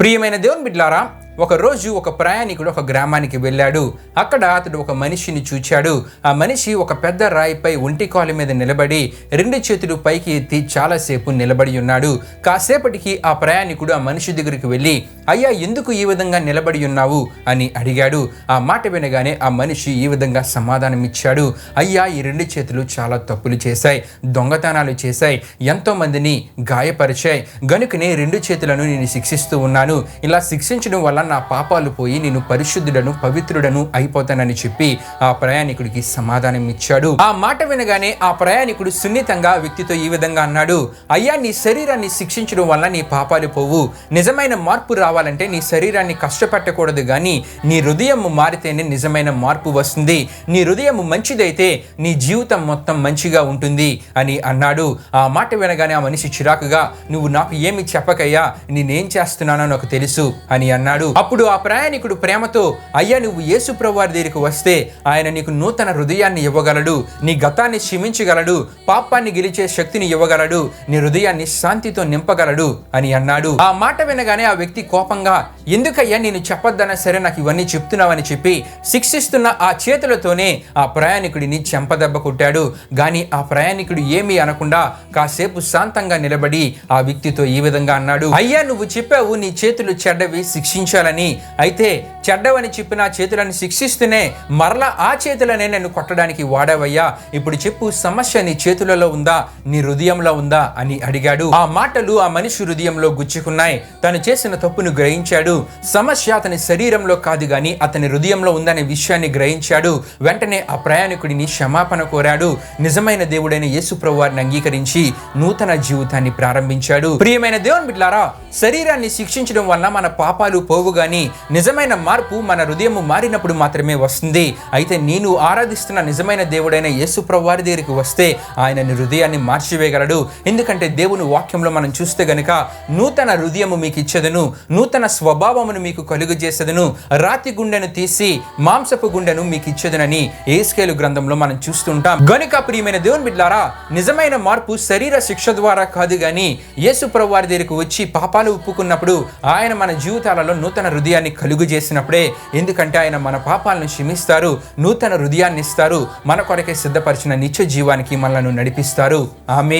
ప్రియమైన దేవుని బిడ్డలారా, ఒకరోజు ఒక ప్రయాణికుడు ఒక గ్రామానికి వెళ్ళాడు. అక్కడ అతడు ఒక మనిషిని చూచాడు. ఆ మనిషి ఒక పెద్ద రాయిపై ఒంటి కాలు మీద నిలబడి రెండు చేతులు పైకి ఎత్తి చాలాసేపు నిలబడి ఉన్నాడు. కాసేపటికి ఆ ప్రయాణికుడు ఆ మనిషి దగ్గరికి వెళ్ళి, అయ్యా, ఎందుకు ఈ విధంగా నిలబడి ఉన్నావు అని అడిగాడు. ఆ మాట వినగానే ఆ మనిషి ఈ విధంగా సమాధానం ఇచ్చాడు. అయ్యా, ఈ రెండు చేతులు చాలా తప్పులు చేశాయి, దొంగతనాలు చేశాయి, ఎంతో మందిని గాయపరిచాయి, గనుకనే రెండు చేతులను నేను శిక్షిస్తూ ఉన్నాను. ఇలా శిక్షించడం వల్ల నా పాపాలు పోయి నేను పరిశుద్ధుడను పవిత్రుడను అయిపోతానని చెప్పి ఆ ప్రయాణికుడికి సమాధానం ఇచ్చాడు. ఆ మాట వినగానే ఆ ప్రయాణికుడు సున్నితంగా ఆ వ్యక్తితో ఈ విధంగా అన్నాడు, అయ్యా, నీ శరీరాన్ని శిక్షించడం వల్ల నీ పాపాలు పోవు. నిజమైన మార్పు రావాలంటే నీ శరీరాన్ని కష్టపెట్టకూడదు, కానీ నీ హృదయం మారితేనే నిజమైన మార్పు వస్తుంది. నీ హృదయం మంచిదైతే నీ జీవితం మొత్తం మంచిగా ఉంటుంది అని అన్నాడు. ఆ మాట వినగానే ఆ మనిషి చిరాకుగా, నువ్వు నాకు ఏమి చెప్పకయ్యా, నేనేం చేస్తున్నానో నాకు తెలుసు అని అన్నాడు. అప్పుడు ఆ ప్రయాణికుడు ప్రేమతో, అయ్యా, నువ్వు యేసు ప్రభువారి దగ్గరికి వస్తే ఆయన నీకు నూతన హృదయాన్ని ఇవ్వగలడు, నీ గతాన్ని క్షమించగలడు, పాపాన్ని గెలిచే శక్తిని ఇవ్వగలడు, నీ హృదయాన్ని శాంతితో నింపగలడు అని అన్నాడు. ఆ మాట వినగానే ఆ వ్యక్తి కోపంగా, ఎందుకయ్యా నేను చెప్పొద్దన్నా సరే నాకు ఇవన్నీ చెప్తున్నావని చెప్పి శిక్షిస్తున్న ఆ చేతులతోనే ఆ ప్రయాణికుడిని చెంపదెబ్బ కొట్టాడు. గాని ఆ ప్రయాణికుడు ఏమీ అనకుండా కాసేపు శాంతంగా నిలబడి ఆ వ్యక్తితో ఈ విధంగా అన్నాడు, అయ్యా, నువ్వు చెప్పావు నీ చేతులు చెడ్డవి, శిక్షించాలని. అయితే చెడ్డవని చెప్పిన చేతులను శిక్షిస్తూనే మరలా ఆ చేతులనే నన్ను కొట్టడానికి వాడావయ్యా. ఇప్పుడు చెప్పు, సమస్య నీ చేతులలో ఉందా, నీ హృదయంలో ఉందా అని అడిగాడు. ఆ మాటలు ఆ మనిషి హృదయంలో గుచ్చుకున్నాయి. తను చేసిన తప్పును గ్రహించాడు. సమస్య అతని శరీరంలో కాదు గాని అతని హృదయంలో ఉందనే విషయాన్ని గ్రహించాడు. వెంటనే ఆ ప్రయాణికుడిని క్షమాపణ కోరాడు. నిజమైన దేవుడైన యేసు ప్రభువారిని అంగీకరించి నూతన జీవితాన్ని ప్రారంభించాడు. ప్రియమైన దేవుని బిడ్డలారా, శరీరాన్ని శిక్షించడం వల్ల మన పాపాలు పోవు గాని నిజమైన మార్పు మన హృదయం మారినప్పుడు మాత్రమే వస్తుంది. అయితే నేను ఆరాధిస్తున్న నిజమైన దేవుడైన యేసు ప్రభువారి దగ్గరికి వస్తే ఆయన నీ హృదయాన్ని మార్చివేయగలడు. ఎందుకంటే దేవుని వాక్యంలో మనం చూస్తే గనుక, నూతన హృదయము మీకు ఇచ్చేదను, నూతన స్వభావమును మీకు కలుగజేసేదను, రాతి గుండెను తీసి మాంసపు గుండెను మీకు ఇచ్చేదనని యేస్కేలు గ్రంథంలో మనం చూస్తుంటాం. గనుక ప్రియమైన దేవుని బిడ్డలారా, నిజమైన మార్పు శరీర శిక్ష ద్వారా కాదు గాని యేసు ప్రభువారి దగ్గరికి వచ్చి పాపాలు ఒప్పుకున్నప్పుడు ఆయన మన జీవితాలలో నూతన హృదయాన్ని కలుగు చేసినప్పుడే. ఎందుకంటే ఆయన మన పాపాలను క్షమిస్తారు, నూతన హృదయాన్ని ఇస్తారు, మన కొరకే సిద్ధపరిచిన నిత్య జీవానికి మనల్ని నడిపిస్తారు. ఆమేన్.